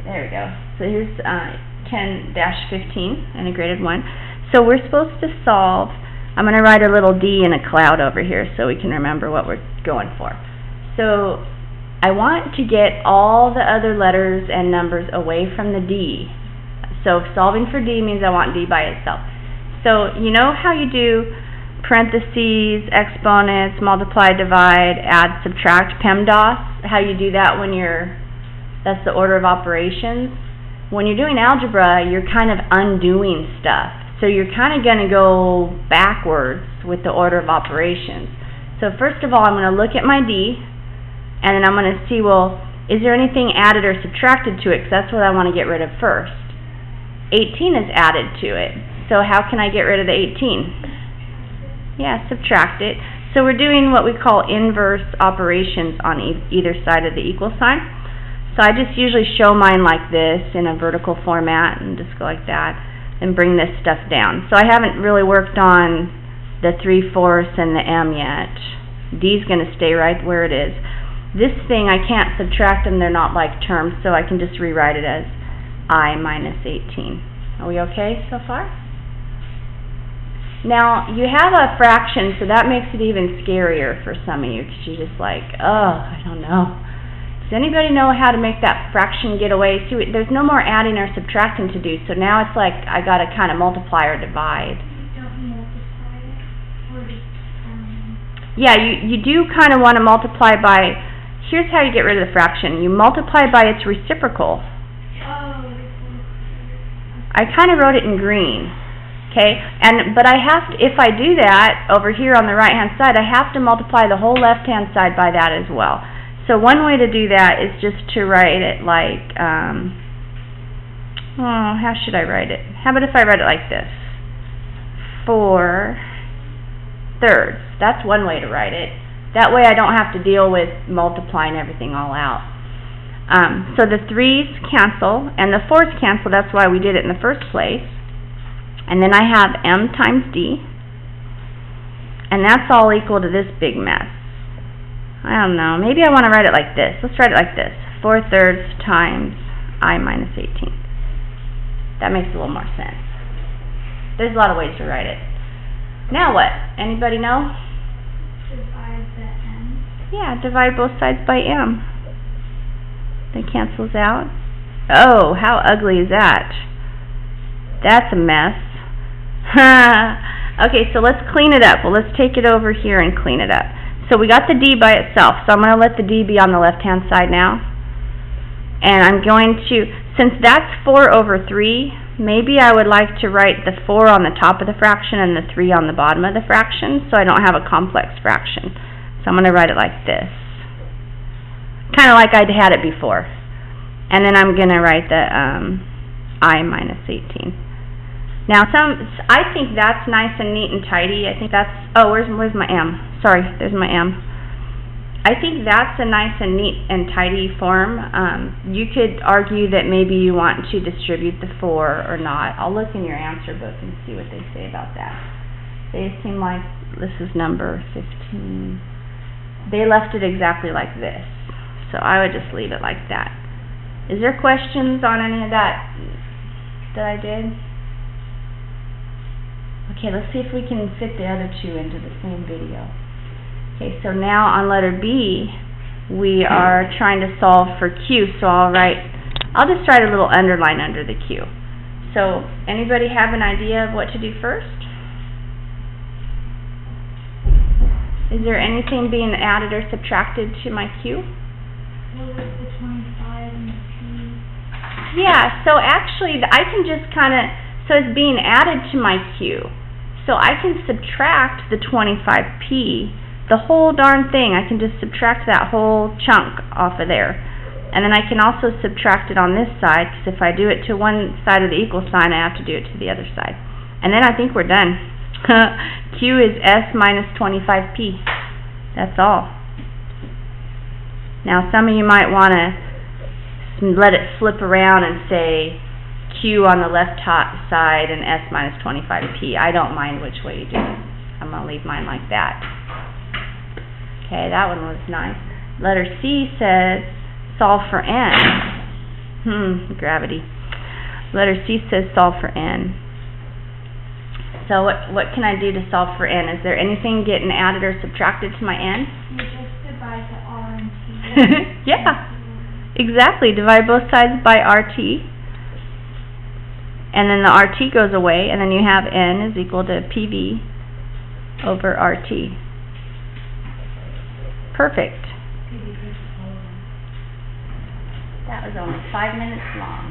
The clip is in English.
there we go. So here's 10-15, integrated 1. So we're supposed to solve, I'm going to write a little d in a cloud over here so we can remember what we're going for. So I want to get all the other letters and numbers away from the d. So solving for d means I want d by itself. So you know how you do parentheses, exponents, multiply, divide, add, subtract, PEMDAS, how you do that when that's the order of operations. When you're doing algebra, you're kind of undoing stuff. So you're kind of going to go backwards with the order of operations. So first of all, I'm going to look at my d, and then I'm going to see, well, is there anything added or subtracted to it? Because that's what I want to get rid of first. 18 is added to it. So how can I get rid of the 18? Yeah, subtract it. So we're doing what we call inverse operations on either side of the equal sign. So I just usually show mine like this in a vertical format and just go like that and bring this stuff down. So I haven't really worked on the 3/4 and the m yet. D's going to stay right where it is. This thing, I can't subtract them, they're not like terms, so I can just rewrite it as I minus 18. Are we okay so far? Now, you have a fraction, so that makes it even scarier for some of you, because you're just like, oh, I don't know. Does anybody know how to make that fraction get away? See, there's no more adding or subtracting to do, so now it's like I got to kind of multiply or divide. Don't multiply it, or just, yeah, you do kind of want to multiply by, here's how you get rid of the fraction. You multiply by its reciprocal. I kind of wrote it in green. Okay, but I have to, if I do that over here on the right hand side, I have to multiply the whole left hand side by that as well. So one way to do that is just to write it like, how should I write it? How about if I write it like this? 4/3. That's one way to write it. That way I don't have to deal with multiplying everything all out. So the 3's cancel, and the 4's cancel, that's why we did it in the first place. And then I have m times d, and that's all equal to this big mess. I don't know, maybe I want to write it like this. Let's write it like this. 4/3 times I minus 18. That makes a little more sense. There's a lot of ways to write it. Now what? Anybody know? divide the m. Yeah, divide both sides by m. That cancels out. Oh, how ugly is that? That's a mess. Okay, so let's clean it up. Well, let's take it over here and clean it up. So we got the d by itself, so I'm going to let the d be on the left-hand side now. And I'm going to, since that's 4/3, maybe I would like to write the 4 on the top of the fraction and the 3 on the bottom of the fraction, so I don't have a complex fraction. So I'm going to write it like this. Kind of like I'd had it before. And then I'm going to write the I minus 18. Now, I think that's nice and neat and tidy. I think that's, oh, where's my m? Sorry, there's my m. I think that's a nice and neat and tidy form. You could argue that maybe you want to distribute the 4 or not. I'll look in your answer book and see what they say about that. They seem like, this is number 15. They left it exactly like this. So I would just leave it like that. Is there questions on any of that I did? Okay, let's see if we can fit the other two into the same video. Okay, so now on letter B, we are trying to solve for Q, so I'll just write a little underline under the Q. So, anybody have an idea of what to do first? Is there anything being added or subtracted to my Q? What was the 25 and the P? Yeah, so actually, I can just kind of, so it's being added to my Q. So I can subtract the 25p, the whole darn thing. I can just subtract that whole chunk off of there. And then I can also subtract it on this side, because if I do it to one side of the equal sign, I have to do it to the other side. And then I think we're done. Q is s minus 25p. That's all. Now some of you might want to let it flip around and say Q on the left top side and s minus 25p. I don't mind which way you do it. I'm going to leave mine like that. Okay, that one was nice. Letter C says solve for n. Gravity. Letter C says solve for n. So what can I do to solve for n? Is there anything getting added or subtracted to my n? You just divide the R and T. Yeah, exactly. Divide both sides by RT. And then the RT goes away, and then you have n is equal to PV over RT. Perfect. That was only 5 minutes long.